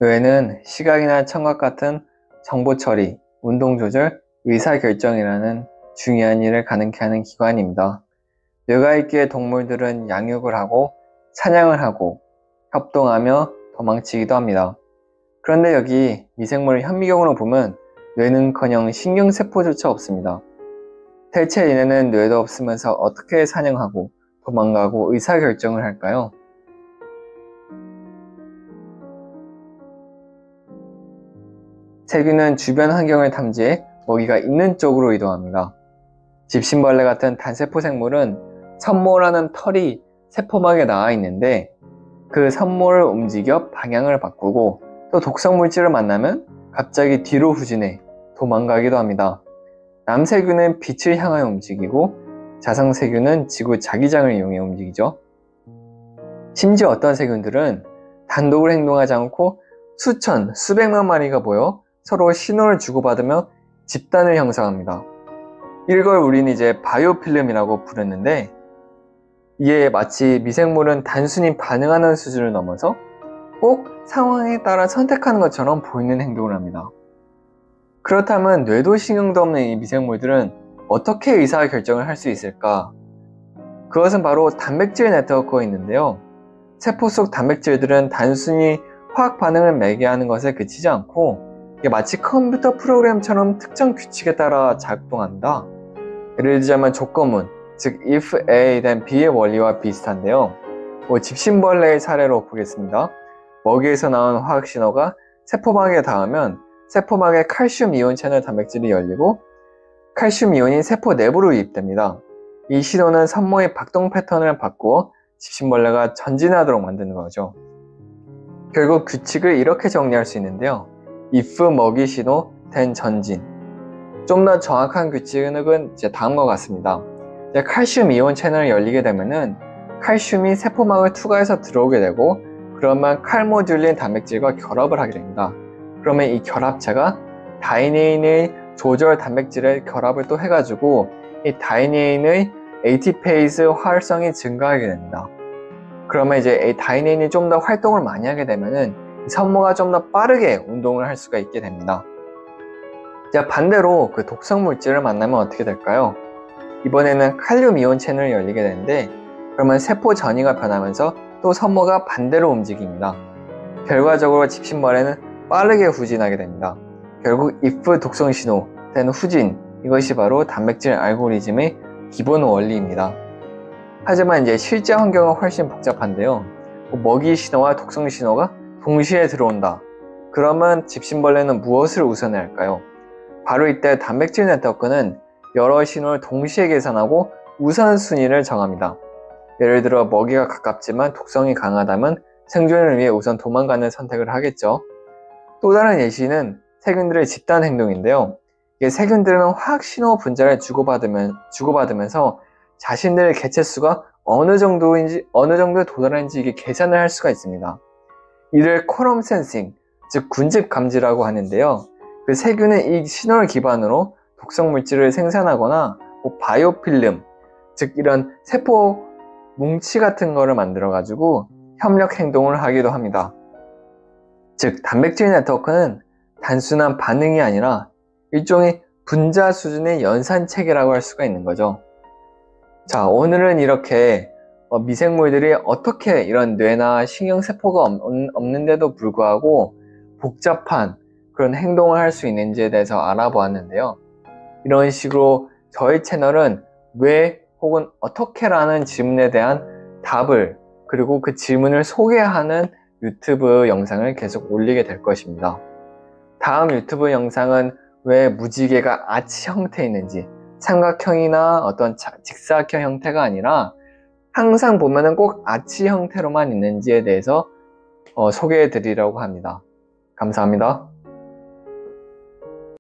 뇌는 시각이나 청각 같은 정보 처리, 운동 조절, 의사결정이라는 중요한 일을 가능케 하는 기관입니다. 뇌가 있기에 동물들은 양육을 하고 사냥을 하고 협동하며 도망치기도 합니다. 그런데 여기 미생물 현미경으로 보면 뇌는커녕 신경세포조차 없습니다. 대체 얘네는 뇌도 없으면서 어떻게 사냥하고 도망가고 의사결정을 할까요? 세균은 주변 환경을 탐지해 먹이가 있는 쪽으로 이동합니다. 집신벌레 같은 단세포 생물은 선모라는 털이 세포막에 나와 있는데 그 선모를 움직여 방향을 바꾸고 또 독성 물질을 만나면 갑자기 뒤로 후진해 도망가기도 합니다. 남세균은 빛을 향하여 움직이고 자성세균은 지구 자기장을 이용해 움직이죠. 심지어 어떤 세균들은 단독으로 행동하지 않고 수천, 수백만 마리가 모여 서로 신호를 주고받으며 집단을 형성합니다. 이걸 우리는 이제 바이오필름이라고 부르는데 이게 마치 미생물은 단순히 반응하는 수준을 넘어서 꼭 상황에 따라 선택하는 것처럼 보이는 행동을 합니다. 그렇다면 뇌도 신경도 없는 이 미생물들은 어떻게 의사결정을 할 수 있을까? 그것은 바로 단백질 네트워크가 있는데요. 세포 속 단백질들은 단순히 화학 반응을 매개하는 것에 그치지 않고 이게 마치 컴퓨터 프로그램처럼 특정 규칙에 따라 작동한다. 예를 들자면 조건문, 즉 if A then B의 원리와 비슷한데요. 집신벌레의 사례로 보겠습니다. 먹이에서 나온 화학 신호가 세포막에 닿으면 세포막에 칼슘 이온 채널 단백질이 열리고 칼슘 이온이 세포 내부로 유입됩니다. 이 신호는 선모의 박동 패턴을 바꾸어 집신벌레가 전진하도록 만드는 거죠. 결국 규칙을 이렇게 정리할 수 있는데요. if 먹이 신호, then 전진. 좀 더 정확한 규칙은 이제 다음과 같습니다. 칼슘 이온 채널이 열리게 되면은 칼슘이 세포막을 투과해서 들어오게 되고 그러면 칼모듈린 단백질과 결합을 하게 됩니다. 그러면 이 결합체가 다이네인의 조절 단백질의 결합을 또 해가지고 이 다이네인의 ATPase 활성이 증가하게 됩니다. 그러면 이제 이 다이네인이 좀 더 활동을 많이 하게 되면은 선모가 좀 더 빠르게 운동을 할 수가 있게 됩니다. 자, 반대로 그 독성 물질을 만나면 어떻게 될까요? 이번에는 칼륨 이온 채널이 열리게 되는데 그러면 세포 전이가 변하면서 또 선모가 반대로 움직입니다. 결과적으로 집신벌레는 빠르게 후진하게 됩니다. 결국 if 독성 신호, then 후진, 이것이 바로 단백질 알고리즘의 기본 원리입니다. 하지만 이제 실제 환경은 훨씬 복잡한데요. 먹이 신호와 독성 신호가 동시에 들어온다. 그러면 집신벌레는 무엇을 우선해야 할까요? 바로 이때 단백질 네트워크는 여러 신호를 동시에 계산하고 우선순위를 정합니다. 예를 들어 먹이가 가깝지만 독성이 강하다면 생존을 위해 우선 도망가는 선택을 하겠죠. 또 다른 예시는 세균들의 집단 행동인데요. 세균들은 화학 신호 분자를 주고받으면서 자신들의 개체수가 어느 정도에 도달하는지 이게 계산을 할 수가 있습니다. 이를 쿼럼 센싱, 즉 군집 감지라고 하는데요. 그 세균은 이 신호를 기반으로 독성 물질을 생산하거나 바이오필름, 즉 이런 세포 뭉치 같은 거를 만들어 가지고 협력 행동을 하기도 합니다. 즉 단백질 네트워크는 단순한 반응이 아니라 일종의 분자 수준의 연산 체계라고 할 수가 있는 거죠. 자, 오늘은 이렇게 미생물들이 어떻게 이런 뇌나 신경세포가 없는데도 불구하고 복잡한 그런 행동을 할 수 있는지에 대해서 알아보았는데요. 이런 식으로 저희 채널은 왜 혹은 어떻게라는 질문에 대한 답을 그리고 그 질문을 소개하는 유튜브 영상을 계속 올리게 될 것입니다. 다음 유튜브 영상은 왜 무지개가 아치 형태에 있는지, 삼각형이나 어떤 직사각형 형태가 아니라 항상 보면은 꼭 아치 형태로만 있는지에 대해서 소개해 드리려고 합니다. 감사합니다.